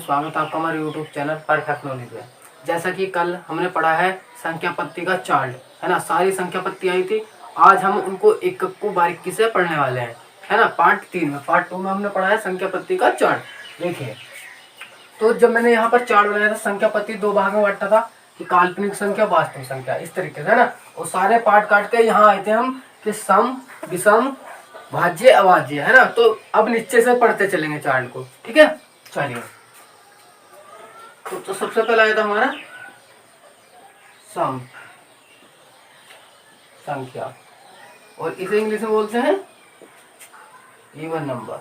स्वागत है आपका हमारे YouTube चैनल परफेक्ट नॉलेज में। जैसा कि कल हमने पढ़ा है संख्या पत्ती का चार्ट, है ना। सारी संख्या पत्ती आई थी। आज हम उनको एक एक को बारीकी से पढ़ने वाले हैं, है ना। पार्ट 3 में, पार्ट 2 में हमने पढ़ा है संख्या पत्ती का चार्ट। देखिए, तो जब मैंने यहाँ पर चार्ट बनाया था, संख्या पत्ती 2 भाग में बांटा था कि काल्पनिक संख्या, वास्तविक संख्या, इस तरीके से, है ना। और सारे पार्ट काट के यहाँ आए थे हम कि सम, विषम, भाज्य, अभाज्य, है ना। तो अब नीचे से पढ़ते चलेंगे चार्ट को, ठीक है। चलिए, तो सबसे पहला आया था हमारा सम संख्या, और इसे इंग्लिश में बोलते हैं इवन नंबर।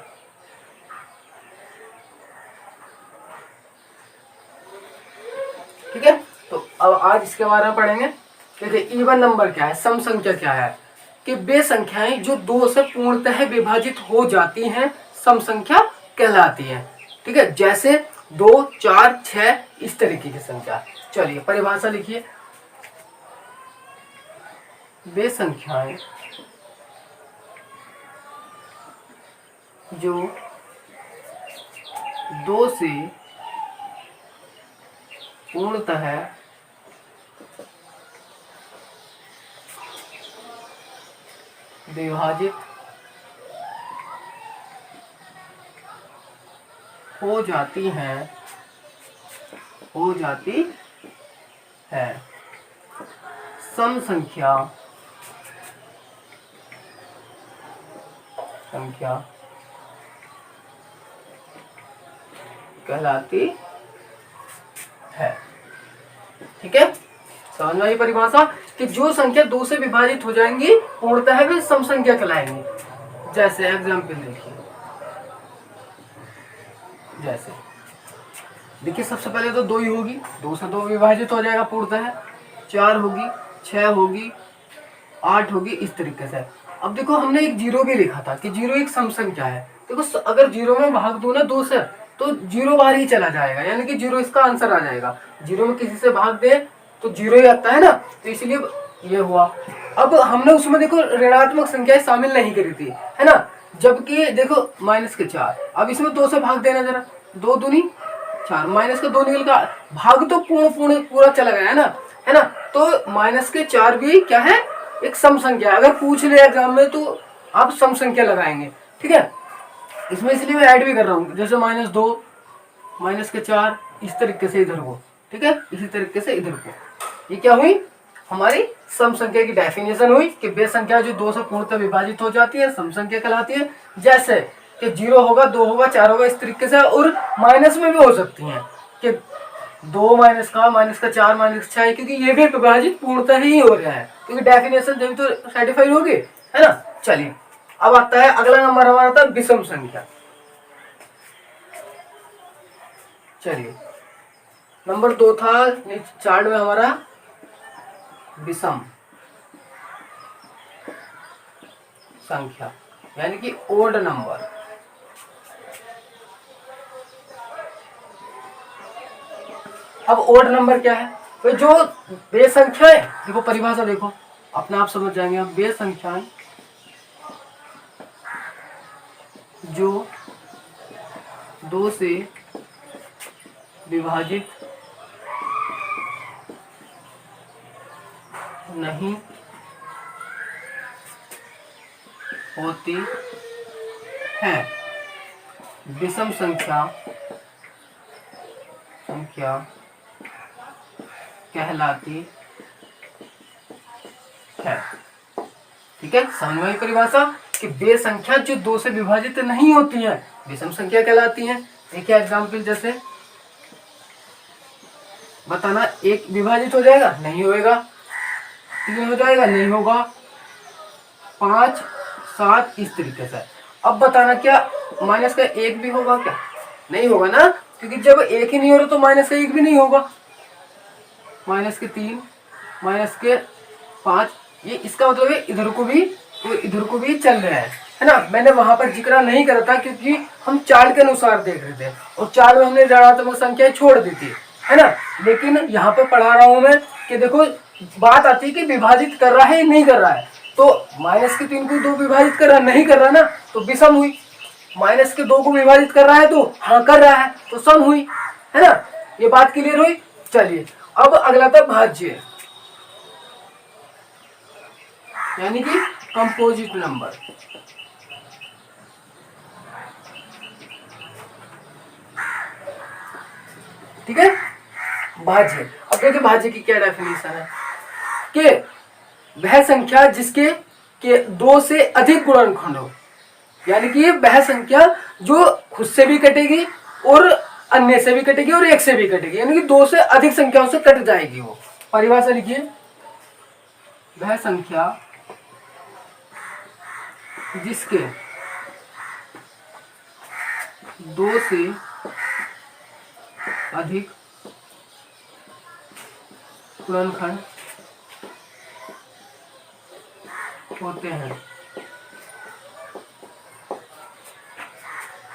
ठीक है, तो अब आज इसके बारे में पढ़ेंगे। देखिए, इवन नंबर क्या है, सम संख्या क्या है, कि वे संख्याएं जो 2 से पूर्णतः विभाजित हो जाती हैं सम संख्या कहलाती हैं। ठीक है, जैसे 2, 4, 6 इस तरीके की संख्या। चलिए परिभाषा लिखिए। वे संख्याएं जो 2 से पूर्णतः विभाजित हो जाती है सम संख्या कहलाती है। ठीक है, समझ में आई परिभाषा कि जो संख्या 2 से विभाजित हो जाएंगी पूर्णतः वे सम संख्या कहलाएंगी। जैसे एग्जाम्पल देखिए, जैसे देखिए, सबसे पहले तो 2 ही होगी, 2 से 2 विभाजित हो जाएगा पूर्णतः। 4 होगी, 6 होगी, 8 होगी, इस तरीके से। अब देखो, हमने एक 0 भी लिखा था कि 0 एक सम संख्या है। देखो, अगर 0 में भाग दो ना 2 से, तो 0 बार ही चला जाएगा, यानी कि 0 इसका आंसर आ जाएगा। 0 में किसी से भाग दे तो 0 ही आता है ना, तो इसलिए ये हुआ। अब हमने उसमें देखो ऋणात्मक संख्याएं शामिल नहीं करी थी, है ना। जबकि देखो -4, अब इसमें 2 से भाग देना जरा, 2 दूनी 4, -2 निकल का भाग तो पूरा चला गया है ना। तो -4 भी क्या है, एक सम संख्या। अगर पूछ ले एग्जाम में तो आप सम संख्या लगाएंगे। ठीक है, इसमें इसलिए मैं ऐड भी कर रहा हूँ, जैसे -2, -4, इस तरीके से इधर को। ठीक है, इसी तरीके से इधर को। ये क्या हुई, हमारी सम संख्या की डेफिनेशन हुई कि वे संख्या जो 2 से पूर्णतः विभाजित हो जाती है सम संख्या कहलाती है। जैसे कि 0 होगा, 2 होगा, 4 होगा, इस तरीके से। और माइनस में भी हो सकती हैं कि 2 -4 -6, क्योंकि ये भी विभाजित पूर्णतः ही हो रहा है, क्योंकि डेफिनेशन जब तो सेटिस्फाई होगी, है ना। चलिए, अब आता है अगला नंबर हमारा था विषम संख्या। चलिए, नंबर 2 था चार्ट में हमारा विषम संख्या, यानी कि ओड नंबर। अब ओड नंबर क्या है, तो जो वे संख्याएं, देखो परिभाषा देखो, अपने आप समझ जाएंगे आप। वे संख्याएं जो 2 से विभाजित नहीं होती है विषम संख्या कहलाती है। ठीक है, समझ में परिभाषा कि वे संख्या जो 2 से विभाजित नहीं होती है विषम संख्या कहलाती है। देखिए एग्जाम्पल, जैसे बताना, 1 विभाजित हो जाएगा, नहीं होएगा। 3 हो जाएगा, नहीं होगा। 5, 7, इस तरीके से। अब बताना, क्या माइनस का 1 भी होगा क्या, नहीं होगा ना, क्योंकि जब 1 ही नहीं हो रहा तो माइनस का 1 भी नहीं होगा। -3, -5, ये इसका मतलब है इधर को भी तो इधर को भी चल रहा है ना। मैंने वहां पर जिक्र नहीं करा था क्योंकि हम चार्ट के अनुसार देख रहे थे, और चार्ट में हमने ऋणात्मक संख्याएं छोड़ दी थी, है ना। लेकिन यहाँ पे पढ़ा रहा हूं मैं कि देखो, बात आती है कि विभाजित कर रहा है या नहीं कर रहा है। तो -3 को 2 विभाजित कर रहा, नहीं कर रहा ना, तो विषम हुई। -2 को विभाजित कर रहा है तो हाँ कर रहा है, तो सम हुई। है ना। ये बात क्लियर हुई। चलिए अब अगला था भाज्य, यानी कि कंपोजिट नंबर। ठीक है, भाज्य। अब देखिए भाज्य की क्या डेफिनेशन है कि वह संख्या जिसके के दो से अधिक गुणनखंड हो, यानी कि वह संख्या जो खुद से भी कटेगी और अन्य से भी कटेगी और एक से भी कटेगी, यानी कि दो से अधिक संख्याओं से कट जाएगी वो। परिभाषा लिखिए, वह संख्या जिसके दो से अधिक गुणनखंड होते हैं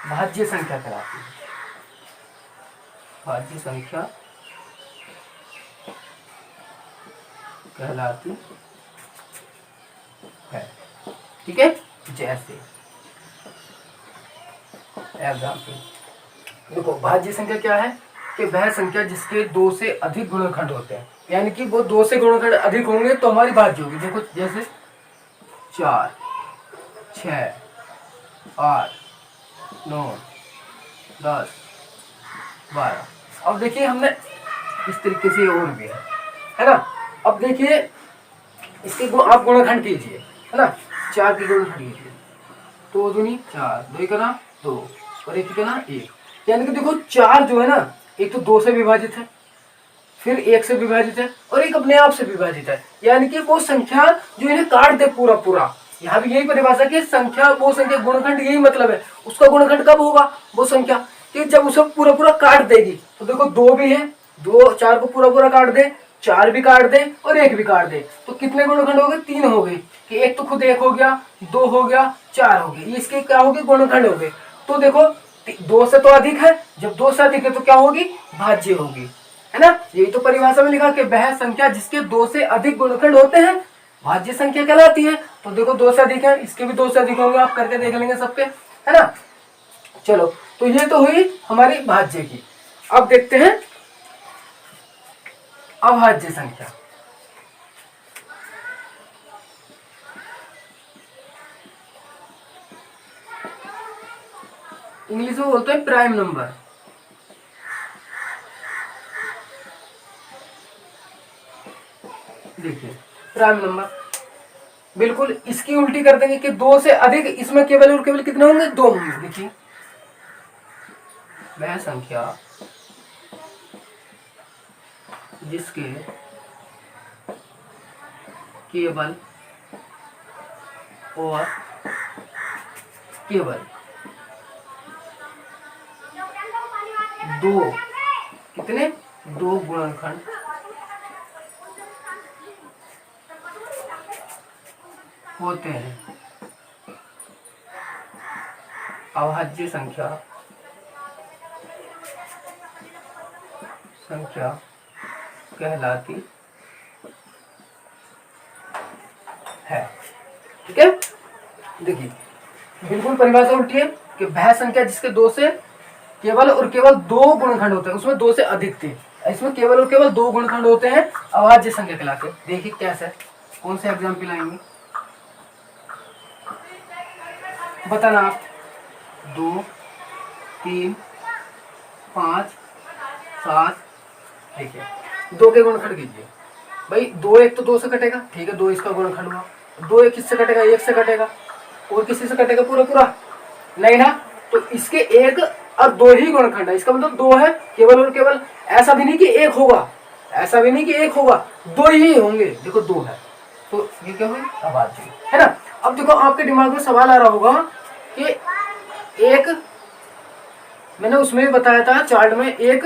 भाज्य संख्या कहलाती है। भाज्य संख्या कहलाती है। ठीक है, जैसे एग्जाम्पल देखो, भाज्य संख्या क्या है कि वह संख्या जिसके दो से अधिक गुणनखंड होते हैं, यानी कि वो दो से गुणनखंड अधिक होंगे तो हमारी भाज्य होगी। देखो जैसे 4, 6, 8, 9, 10, 12। अब देखिए हमने इस तरीके से और भी है ना। अब देखिए इसके आप गुणनखंड कीजिए, है ना। 4 की गुणनखंड कीजिए, 2 दूनी 4, 2 का ना 2 और 1 का ना 1, यानी कि देखो 4 जो है ना, एक तो 2 से विभाजित है, फिर 1 से विभाजित है और एक अपने आप से विभाजित है, यानी कि वो संख्या जो इन्हें काट दे पूरा पूरा। यहाँ भी यही परिभाषा की संख्या, वो संख्या गुणनखंड, यही मतलब है उसका गुणनखंड कब होगा, वो संख्या कि जब उसे पूरा पूरा काट देगी। तो देखो 2 भी है, 2 4 को पूरा पूरा काट दे, 4 भी काट दे और 1 भी काट दे, तो कितने गुणनखंड हो गए, 3 हो गए। कि एक तो खुद 1 हो गया, 2 हो गया, 4 हो गए, ये इसके क्या हो गए, गुणनखंड हो गए। तो देखो 2 से तो अधिक है, जब 2 से अधिक है तो क्या होगी, भाज्य होगी, है ना। यही तो परिभाषा में लिखा कि वह संख्या जिसके 2 से अधिक गुणनखंड होते हैं भाज्य संख्या कहलाती है। तो देखो 2 से अधिक है, इसके भी 2 से अधिक होंगे, आप करके देख लेंगे सबके, है ना। चलो तो ये तो हुई हमारी भाज्य की। अब देखते हैं अभाज्य संख्या। इंग्लिश में बोलते हैं प्राइम नंबर। देखिए प्राइम नंबर बिल्कुल इसकी उल्टी कर देंगे कि 2 से अधिक, इसमें केवल और केवल कितने होंगे, 2 होंगे। देखिए वह संख्या जिसके केवल और केवल 2, कितने, 2 गुणनखंड होते हैं अभाज्य संख्या कहलाती है। ठीक है, देखिए बिल्कुल परिभाषा उल्टी है कि वह संख्या जिसके 2 से केवल और केवल 2 गुणनखंड होते हैं, उसमें 2 से अधिक थे, इसमें केवल और केवल 2 गुणनखंड होते हैं, अभाज्य संख्या कहलाते हैं। देखिए कैसे, कौन से एग्जाम्पल आएंगे बताना आप। 2, 3, 5, 7, ठीक है 2 के गुणनखंड कीजिए भाई। 2 एक तो 2 से कटेगा, ठीक है 2 इसका गुणनखंड हुआ। 2 एक किससे कटेगा, 1 से कटेगा, और किसी से कटेगा पूरा पूरा नहीं ना। तो इसके 1 और 2 ही गुणनखंड है, इसका मतलब 2 है केवल और केवल। ऐसा भी नहीं कि 1 होगा, ऐसा भी नहीं कि 1 होगा, 2 ही होंगे। देखो 2 है तो ये क्या हुई, अभाज्य, है ना। अब देखो आपके दिमाग में सवाल आ रहा होगा कि एक मैंने उसमें भी बताया था चार्ट में, एक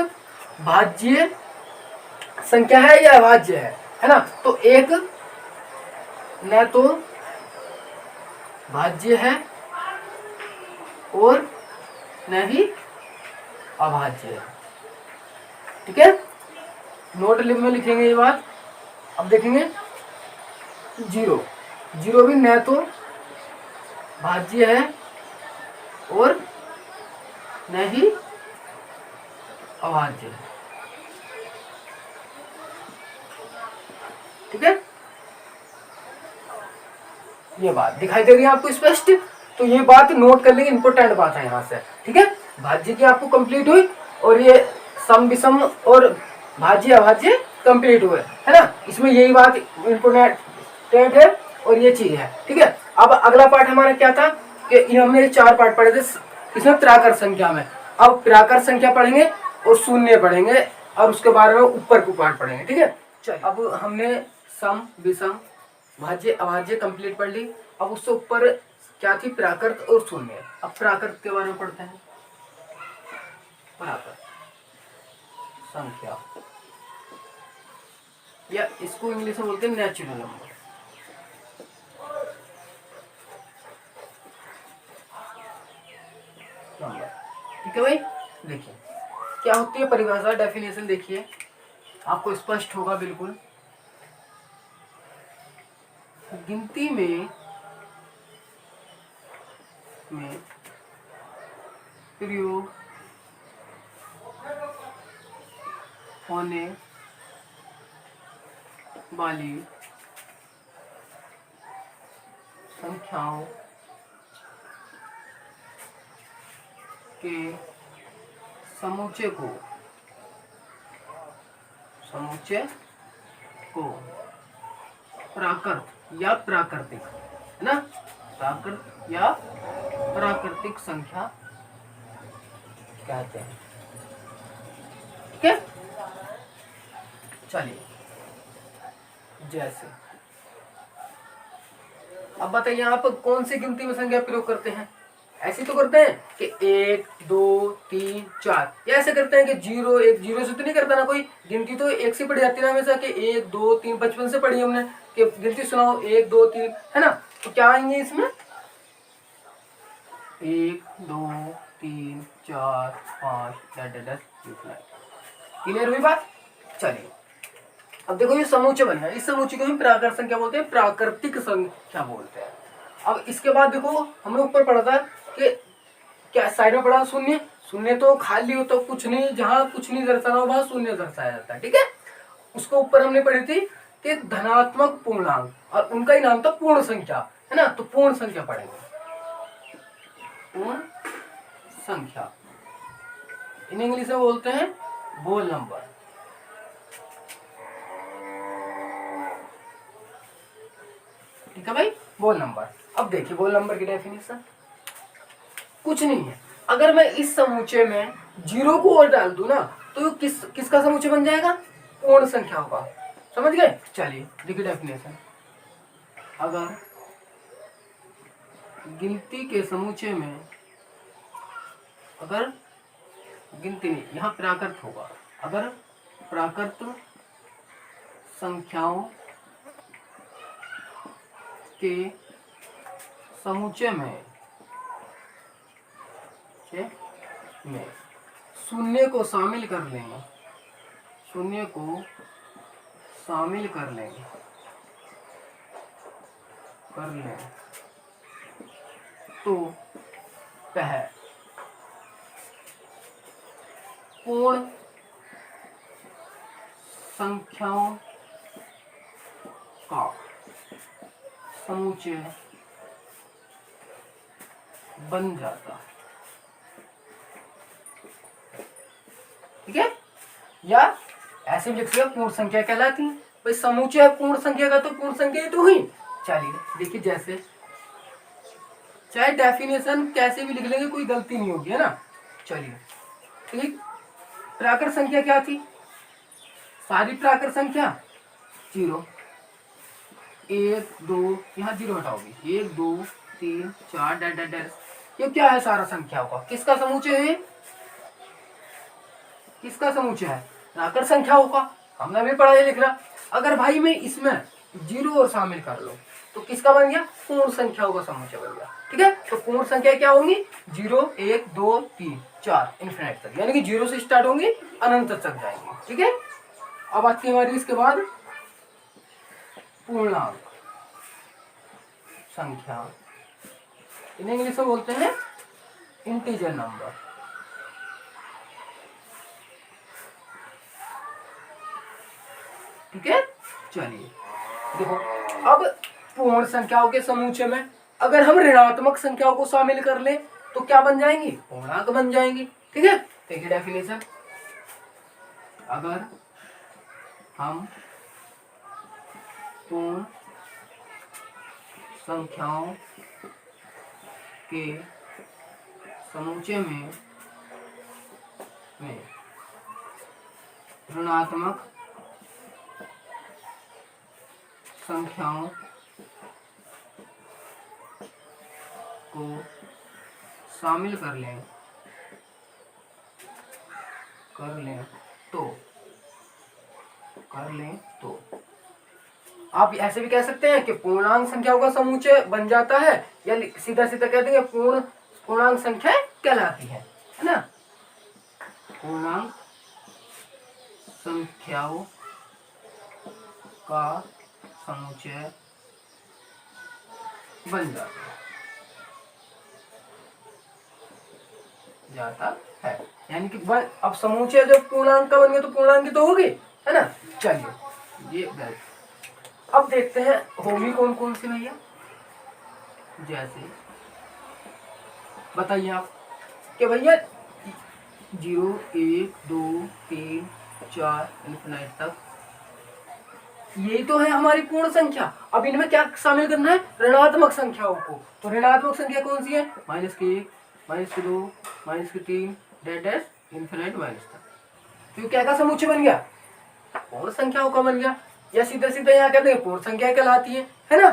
भाज्य संख्या है या अभाज्य है ना। तो एक न तो भाज्य है और न ही अभाज्य है। ठीक है, नोट में लिखेंगे ये बात। अब देखेंगे 0, 0 भी न तो भाज्य है और न ही अभाज्य। ठीक है, ये बात दिखाई दे रही है आपको स्पष्ट? तो ये बात नोट कर लेंगे, इंपोर्टेंट बात है यहाँ से। ठीक है, भाज्य की आपको कंप्लीट हुई और ये सम विषम और भाज्य अभाज्य कंप्लीट हुए, है ना। इसमें यही बात इंपोर्टेंट है और ये चीज है। ठीक है, अब अगला पार्ट हमारा क्या था कि हमने 4 पार्ट पढ़े थे इसमें प्राकृत संख्या में। अब प्राकृत संख्या पढ़ेंगे और शून्य पढ़ेंगे और उसके बारे में ऊपर को पार्ट पढ़ेंगे। ठीक है, चलिए अब हमने सम विषम भाज्य अभाज्य कंप्लीट पढ़ ली। अब उससे ऊपर क्या थी, प्राकृत और शून्य। अब प्राकृत के बारे में पढ़ते हैं। प्राकृत संख्या या इसको इंग्लिश में बोलते हैं नेचुरल नंबर। ठीक है भाई, देखिए क्या होती है परिभाषा, डेफिनेशन देखिए, आपको स्पष्ट होगा बिल्कुल। गिनती में प्रयोग होने वाली संख्याओं के समुच्चय को प्राकृत या प्राकृतिक, है ना, प्राकृत या प्राकृतिक संख्या कहते हैं। ठीक है, चलिए जैसे अब बताइए आप कौन सी गिनती में संख्या प्रयोग करते हैं? ऐसे तो करते हैं कि 1 2 3 4, या ऐसे करते हैं कि 0 1 0 से तो नहीं करता ना कोई। गिनती तो 1 से पढ़ी जाती है ना हमेशा, कि 1 2 3 बचपन से पढ़ी हमने कि गिनती सुनाओ 1 2 3, है ना। तो क्या आएंगे इसमें 1 2 3 4 5 10 क्लियर हुई बात? चलिए अब देखो ये समूचे बन गया, इस समूचे को हम प्राकृत संख्या बोलते हैं, प्राकृतिक संख्या बोलते हैं। अब इसके बाद देखो हमने ऊपर पढ़ा था कि क्या साइड में पढ़ा, शून्य। शून्य तो खाली हो तो कुछ नहीं, जहां कुछ नहीं दर्शाना हो वहां शून्य दर्शाया जाता है। ठीक है, उसको ऊपर हमने पढ़ी थी कि धनात्मक पूर्णांक, और उनका ही नाम था पूर्ण संख्या, है ना। तो पूर्ण संख्या पढ़ेंगे, पूर्ण संख्या इन इंग्लिश में बोलते हैं होल नंबर। ठीक है भाई, होल नंबर। अब देखिए होल नंबर की डेफिनेशन कुछ नहीं है, अगर मैं इस समूचे में 0 को और डाल दूं ना तो किसका समूचे बन जाएगा, पूर्ण संख्या होगा। समझ गए? चलिए देखिए डेफिनेशन, अगर गिनती के समूचे में, अगर गिनती नहीं, यहाँ प्राकृत होगा, अगर प्राकृत संख्याओं के समुच्चय में शून्य को शामिल कर लेंगे, शून्य को शामिल कर लें तो वह पूर्ण संख्याओं का समुच्चय बन जाता है। ठीक है, या ऐसे भी लिख सकते पूर्ण संख्या कहलाती है भाई। समुच्चय पूर्ण संख्या का तो पूर्ण संख्या ही तो हुई। चलिए देखिए, जैसे चाहे डेफिनेशन कैसे भी लिख लेंगे कोई गलती नहीं होगी, है ना। चलिए ठीक, प्राकृत संख्या क्या थी, सारी प्राकृत संख्या 0 1 2, यहाँ 0 हटाओगे, 1 2 3 4 डैश डैश डैश, ये क्या है, सारा संख्याओं का किसका समुच्चय है, किसका समुच्चय है, प्राकृत संख्याओं का। हमने भी पढ़ा है लिख रहा। अगर भाई मैं इसमें 0 और शामिल कर लो तो किसका बन गया, पूर्ण संख्याओं का समुच्चय बन गया। ठीक है, तो पूर्ण संख्या क्या होंगी, 0 1 2 3 4 इन्फिनिट तक, यानी कि 0 से स्टार्ट होंगी अनंत तक जाएंगे। ठीक है, अब आती है हमारी इसके बाद पूर्णांक संख्या, इन्हें इंग्लिश में बोलते हैं इंटीजर नंबर। ठीक है। चलिए देखो, अब पूर्ण संख्याओं के समूचे में अगर हम ऋणात्मक संख्याओं को शामिल कर ले तो क्या बन जाएंगी, पूर्णांक बन जाएंगी। ठीक है, देखिए डेफिनेशन, अगर हम पूर्ण संख्याओं के समूचे में ऋणात्मक संख्याओं को शामिल कर लें तो आप ऐसे भी कह सकते हैं कि पूर्णांक संख्याओं का समूचय बन जाता है, या सीधा सीधा कह देंगे पूर्णांक संख्या कहलाती है ना। पूर्णांक संख्याओं का समुच्चय बन जाता है, यानी कि अब समुच्चय जब पूर्णांक का बन गया तो पूर्णांक तो होगी, है ना। चलिए ये अब देखते हैं होगी कौन कौन सी भैया, जैसे बताइए आप कि भैया 0 1 2 3 4 इन्फिनाइट तक यही तो है हमारी पूर्ण संख्या। अब इनमें क्या शामिल करना है, ऋणात्मक संख्याओं को। तो ऋणात्मक संख्या कौन सी है, -1 -2 -3 डेट इन्फिनाइट माइनस तक। तो क्या का समुच्चय बन गया, पूर्ण संख्याओं का बन गया, या सीधे सीधे यहाँ कहते हैं पूर्ण संख्या कहलाती है ना।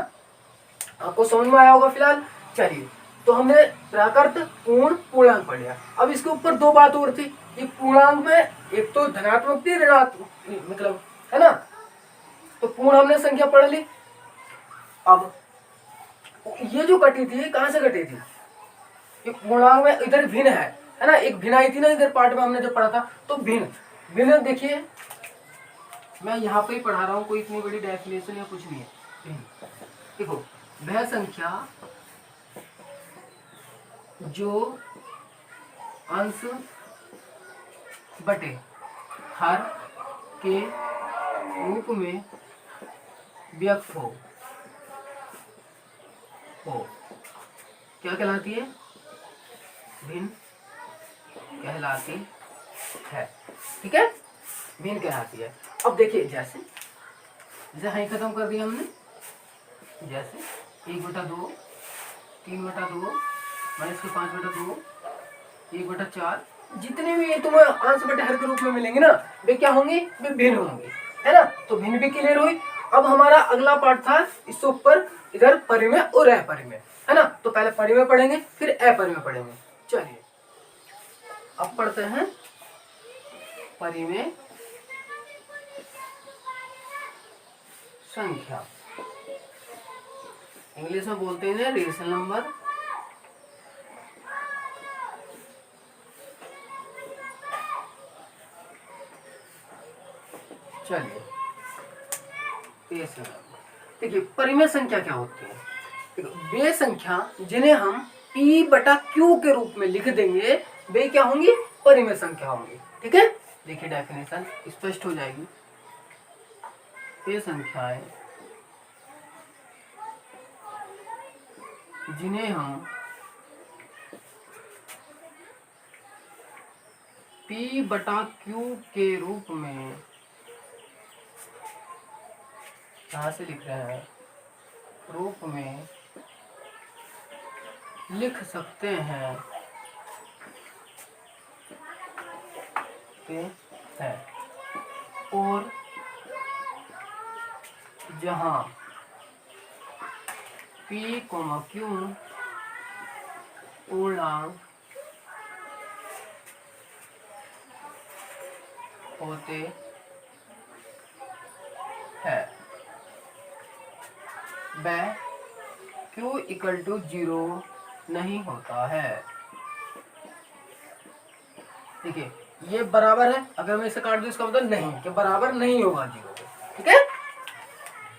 आपको समझ में आया होगा फिलहाल। चलिए, तो हमने प्राकृत पूर्ण पूर्णांक पढ़ लिया। अब इसके ऊपर दो बात और थी, ये पूर्णांक में एक तो धनात्मक थी, ऋणात्मक, मतलब है ना। तो पूर्ण हमने संख्या पढ़ ली। अब ये जो कटी थी कहां से कटी थी, ये पूर्णांक में इधर भिन्न है ना, एक भिन्न आई थी ना इधर पार्ट में हमने जब पढ़ा था। तो भिन्न देखिए, मैं यहाँ पे ही पढ़ा रहा हूँ, कोई इतनी बड़ी डेफिनेशन या कुछ नहीं है। देखो, वह संख्या जो अंश बटे हर के रूप में व्यक्त हो क्या कहलाती है, भिन्न कहलाती है। ठीक है, भिन्न कहलाती है। अब देखिए, जैसे हाई खत्म कर दिया हमने, जैसे 1/2 3/2 -5/2 1/4, जितने भी ये तुम्हें अंश बटे हर के रूप में मिलेंगे ना, वे क्या होंगे, वे भिन्न होंगे, है ना। तो भिन्न भी क्लियर हुई। अब हमारा अगला पार्ट था इससे ऊपर इधर परिमेय और अपरिमेय, है ना। तो पहले परिमेय पढ़ेंगे फिर अपरिमेय पढ़ेंगे। चलिए अब पढ़ते हैं परिमेय संख्या, इंग्लिश में बोलते हैं रेशनल नंबर। चलिए देखिए, परिमेय संख्या क्या होती है, वे संख्या जिन्हें हम P/Q के रूप में लिख देंगे वे क्या होंगी, परिमेय संख्या होंगी। ठीक है, देखिए डेफिनेशन स्पष्ट हो जाएगी। वे संख्याएं जिन्हें हम P/Q के रूप में कहाँ से लिख रहे हैं, रूप में लिख सकते हैं है, और जहाँ P, Q पूर्णांक होते हैं, वह Q = 0 नहीं होता है। देखिए ये बराबर है, अगर मैं इसे काट दूं इसका मतलब नहीं कि बराबर नहीं होगा 0 के। ठीक है,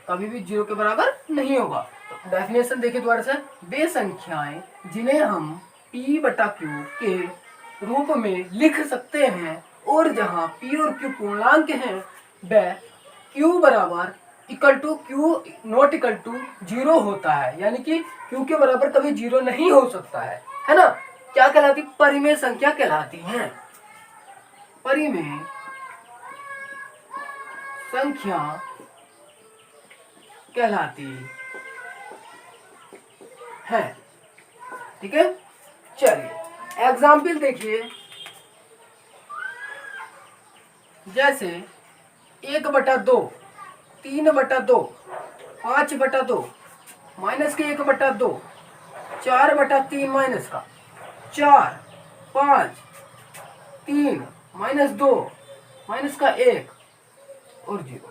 कभी भी 0 के बराबर नहीं होगा। तो डेफिनेशन देखिए दोबारा से, वे संख्याएं जिन्हें हम P/Q के रूप में लिख सकते हैं और जहां P और Q पूर्णांक हैं वह Q बराबर equal to Q not equal to 0 होता है, यानी कि Q के बराबर कभी 0 नहीं हो सकता है ना। क्या कहलाती? परिमेय संख्या कहलाती है। परिमेय संख्या कहलाती है। ठीक है, चलिए एग्जाम्पल देखिए। जैसे 1/2, 3/2, 5/2, माइनस के 1/2, 4/3 माइनस का 4, 5, 3, -2, माइनस का 1 और 0।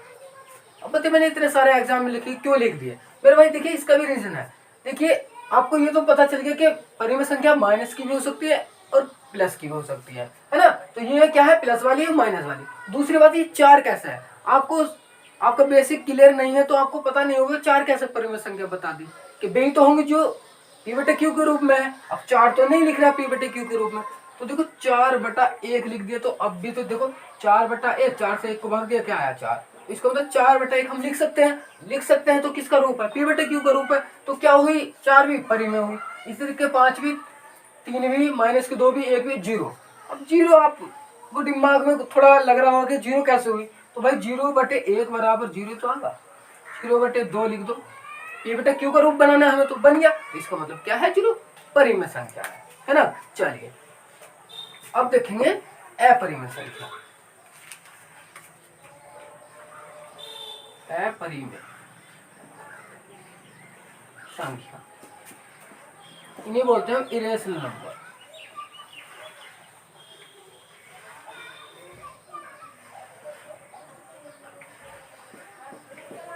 अब बताइए मैंने इतने सारे एग्जाम्पल लिखे, क्यों लिख दिए मेरे भाई? देखिए इसका भी रीजन है। देखिए आपको ये तो पता चल गया कि परिमेय संख्या माइनस की भी हो सकती है और प्लस की भी हो सकती है ना। तो ये क्या है? प्लस वाली और माइनस वाली। दूसरी बात, ये 4 कैसा है? आपको आपका बेसिक क्लियर नहीं है तो आपको पता नहीं होगा 4 कैसे परिमेय संख्या बता दी कि बे तो होंगे जो P/Q के रूप में है। अब 4 तो नहीं लिख रहा P/Q के रूप में, तो देखो 4/1 लिख दिया। तो अब भी तो देखो 4/1, 4 से 1 को भाग दिया, क्या आया? 4। इसका मतलब 4/1 हम लिख सकते हैं। तो किसका रूप है? P/Q का रूप है। तो क्या हुई? 4 भी परिमेय हुई, इसी तरीके 5 भी, 3 भी, माइनस के 2 भी, 1 भी, 0। अब 0 आपको दिमाग में थोड़ा लग रहा होगा कि 0 कैसे हुई? तो भाई 0/1 बराबर 0 तो आगा, 0/2 लिख दो। P/Q का रूप बनाना है हमें, तो बन गया। तो इसका मतलब क्या है? 0 परिमेय संख्या है ना। चलिए अब देखेंगे अपरिमेय संख्या। अपरिमेय संख्या इन्हें बोलते हैं इरेशनल नंबर।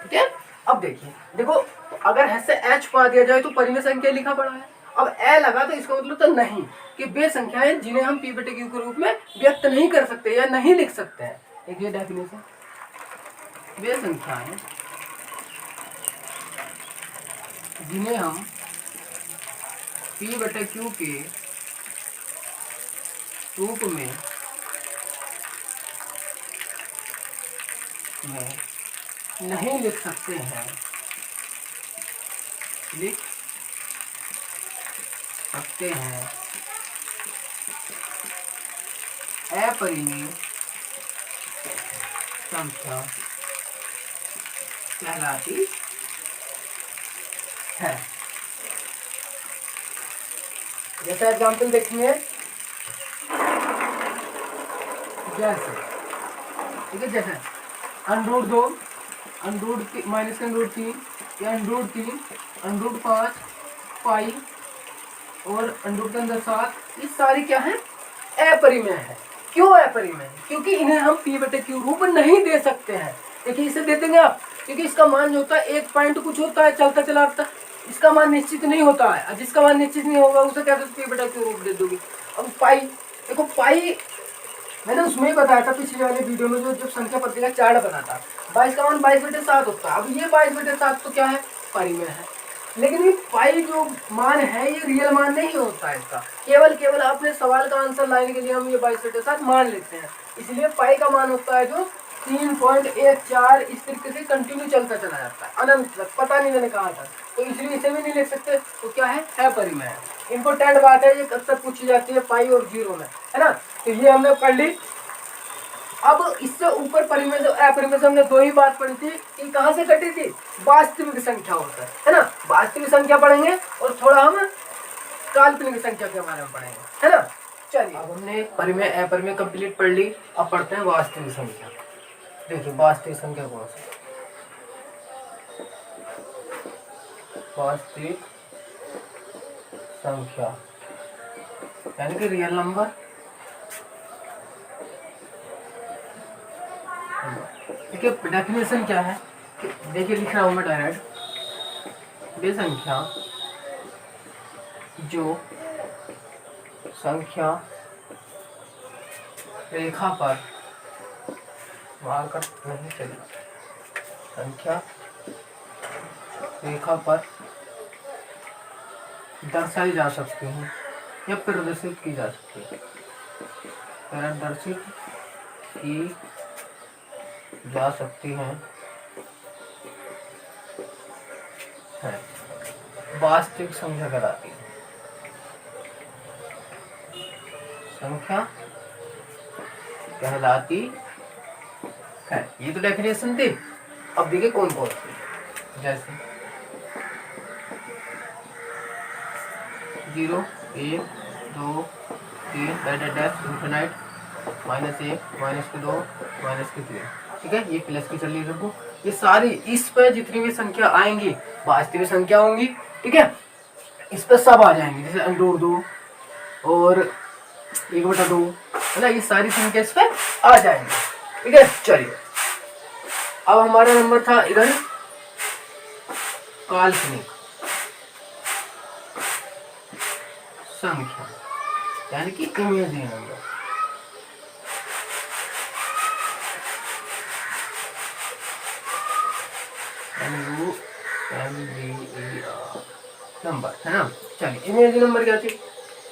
ठीक है, अब देखिए, देखो अगर ऐसे h पा दिया जाए तो परिमेय संख्या लिखा पड़ा है। अब ए लगा तो इसका मतलब तो नहीं कि वे संख्याएं जिन्हें हम P/Q के रूप में व्यक्त नहीं कर सकते या नहीं लिख सकते हैं। एक ये डेफिनेशन, वे संख्याएं जिन्हें हम P/Q के रूप में नहीं लिख सकते हैं, अपरिमेय संख्या कहलाती है। जैसा एग्जाम्पल देखेंगे, जैसे ठीक है, जैसे √2, -√3 या √3, √5, पाई और √7, ये सारी क्या है? अपरिमेय है। क्यों अपरिमेय? क्योंकि इन्हें हम P/Q रूप नहीं दे सकते हैं। देखिए इसे दे देंगे आप, क्योंकि इसका मान जो होता है 1 पॉइंट कुछ होता है, चलता चला आता है, इसका मान निश्चित नहीं होता है। जिसका मान निश्चित नहीं होगा उसे कैसे P/Q रूप दे दोगे? अब पाई, देखो पाई मैंने उसमें ही बताया था पिछले वाले वीडियो में, जो जब संख्या पद्धति का चार्ट बना था। 22 का मान 22/7 होता है। अब ये 22/7 तो क्या है? परिमेय है। लेकिन ये पाई जो मान है ये रियल मान नहीं होता है इसका, केवल अपने सवाल का आंसर लाने के लिए हम ये 22/7 मान लेते हैं। इसलिए पाई का मान होता है जो 3.14, इस तरीके से कंटिन्यू चलता चला जाता है अनंत तक, पता नहीं मैंने कहा था। तो इसलिए इसे भी नहीं लिख सकते। तो क्या है? परिमेय है। इंपॉर्टेंट बात है, ये अक्सर पूछी जाती है पाई और 0 में, है ना। तो ये हमने पढ़ ली। अब इससे ऊपर परिमेय जो अपरिमेय से हमने 2 ही बात पढ़ी थी कि कहाँ से कटी थी? वास्तविक संख्या होता है ना। वास्तविक संख्या पढ़ेंगे और थोड़ा हम काल्पनिक संख्या के बारे में पढ़ेंगे, है ना। चलिए अब हमने परिमेय अपरिमेय कंप्लीट पढ़ ली। अब पढ़ते हैं वास्तविक संख्या। देखिए वास्तविक संख्या कौन सी? वास्तविक संख्या यानी कि रियल नंबर। देखिए डेफिनेशन क्या है, देखिए लिख रहा हूं मैं डायरेक्ट। वे संख्या जो संख्या रेखा पर मार्कर नहीं चली, संख्या रेखा पर दर्शाई जा सकती है या प्रदर्शित की जा सकती है, प्रदर्शित की जा सकती हैं है, वास्तविक संख्या कहलाती है। संख्या कहलाती है। ये तो डेफिनेशन थी। अब देखिए कौन कौन सी, जैसे 0 1 2 3 डैश इनफिनाइट -1 -2 -3, ठीक है। ये प्लस की चलिए रखो। ये सारी इस पे जितनी भी संख्या आएंगी वास्तविक संख्या होंगी, ठीक है। इस पे सब आ जाएंगे, जैसे √2 और 1/2, है ना। ये सारी संख्या इस पे आ जाएंगे, ठीक है। चलिए अब हमारा नंबर था इधर काल्पनिक संख्या, यानी कि इमेजिनरी नंबर। नंबर, है ना। चलिए इमेजिनरी नंबर क्या थी,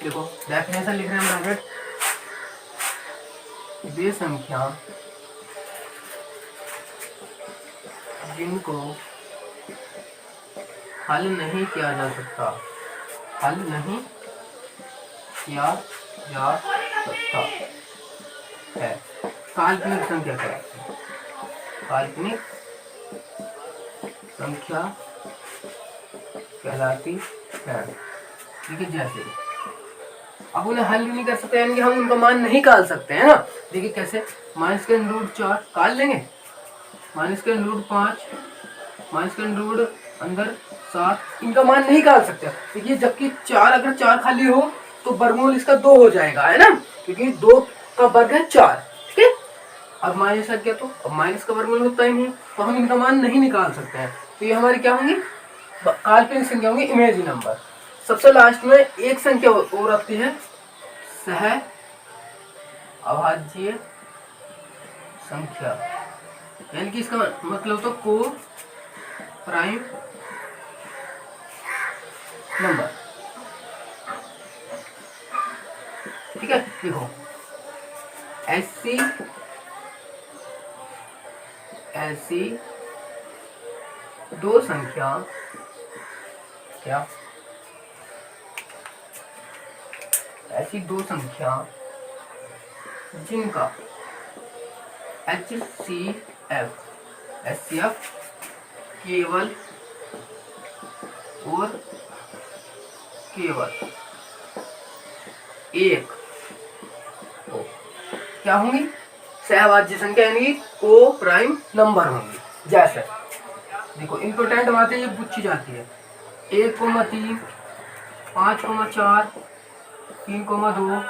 देखो डेफिनेशन लिख रहे हैं हम ब्रैकेट, वे संख्या जिनको हल नहीं किया जा सकता, हल नहीं किया जा सकता है, काल्पनिक संख्या कहलाती है। काल्पनिक संख्या कहलाती है, ठीक है। जैसे अब उन्हें हल नहीं कर सकते, यानी कि हम उनका मान नहीं निकाल सकते, है ना। देखिए कैसे, -√4 काट लेंगे, -√5, अंदर 7, इनका मान नहीं निकाल सकते। देखिए जबकि 4, अगर 4 खाली हो तो वर्गमूल इसका 2 हो जाएगा, है ना, क्योंकि 2 का वर्ग है 4, ठीक है। अब माइनस आ गया, तो अब माइनस का वर्गमूल होता ही नहीं, तो हम इनका मान नहीं निकाल सकते हैं। तो ये हमारी क्या होंगी, काल्पनिक संख्या होंगी, इमेजिनरी नंबर। सबसे लास्ट में एक संख्या और आती है, सह अभाज्य संख्या, यानी कि इसका मतलब तो को प्राइम नंबर, ठीक है। देखो ऐसी दो संख्या, क्या ऐसी दो संख्या जिनका HCF केवल और केवल एक हो, क्या होंगी, सहभाज्य संख्या, यानी को प्राइम नंबर होंगी। जैसे देखो इंपोर्टेंट बातें ये पूछी जाती है, 1,3, 5,4, 3,2,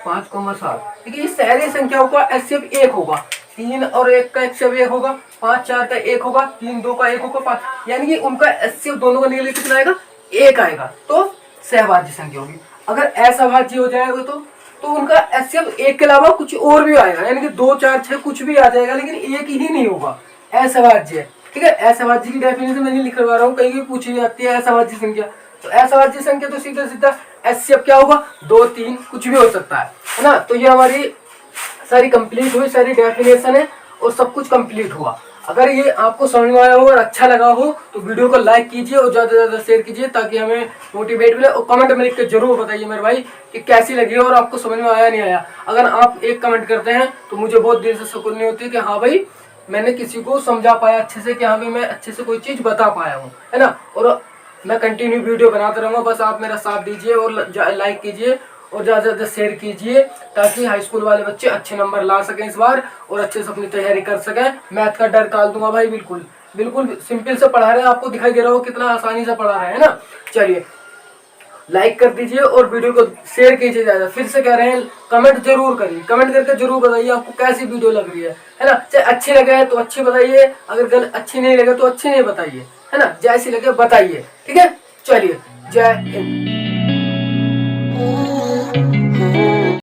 5,7, ठीक है। ये सारी संख्याओं का HCF 1 होगा, 3 और 1 का HCF 1 होगा, 5 4 का 1 होगा, 3 2 का 1 होगा, 5, यानी कि उनका HCF दोनों का निकल कितना आएगा, 1 आएगा, तो सहभाज्य संख्या होगी। अगर असहभाज्य हो जाएगा तो उनका HCF 1 के अलावा कुछ और भी आएगा, यानी कि 2 4 6 कुछ भी आ जाएगा, लेकिन एक ही नहीं होगा, असहभाज्य, ठीक है। असहभाज्य की डेफिनेशन मैं लिखवा रहा हूँ, कहीं भी पूछी जाती है असहभाज्य संख्या, तो असहभाज्य संख्या तो सीधा सीधा HCF क्या होगा, 2 3 कुछ भी हो सकता है ना। तो ये हमारी सारी कंप्लीट हुई, सारी डेफिनेशन है और सब कुछ कंप्लीट हुआ। अगर ये आपको समझ में आया हो और अच्छा लगा हो तो वीडियो को लाइक कीजिए और ज़्यादा से ज़्यादा शेयर कीजिए, ताकि हमें मोटिवेट मिले। और कमेंट में लिख के जरूर बताइए मेरे भाई कि कैसी लगी और आपको समझ में आया नहीं आया। अगर आप एक कमेंट करते हैं तो मुझे बहुत देर से सुकून नहीं होती कि हाँ भाई मैंने किसी को समझा पाया अच्छे से, कि हाँ भाई मैं अच्छे से कोई चीज़ बता पाया हूँ, है ना। और मैं कंटिन्यू वीडियो बनाता रहूँगा, बस आप मेरा साथ दीजिए और लाइक कीजिए और ज़्यादा से ज़्यादा शेयर कीजिए, ताकि हाई स्कूल वाले बच्चे अच्छे नंबर ला सकें इस बार और अच्छे से अपनी तैयारी कर सकें। मैथ का डर टाल दूंगा भाई, बिल्कुल बिल्कुल सिंपल से पढ़ा रहे हैं, आपको दिखाई दे रहा हो कितना आसानी से पढ़ा रहे हैं ना। चलिए लाइक कर दीजिए और वीडियो को शेयर कीजिए ज़्यादा। फिर से कह रहे हैं कमेंट जरूर करिए, कमेंट करके जरूर बताइए आपको कैसी वीडियो लग रही है ना। चाहे अच्छी लगे है तो अच्छी बताइए, अगर गलत अच्छी नहीं लगे तो अच्छी नहीं बताइए, है ना। जैसी लगे बताइए, ठीक है। चलिए जय हिंद।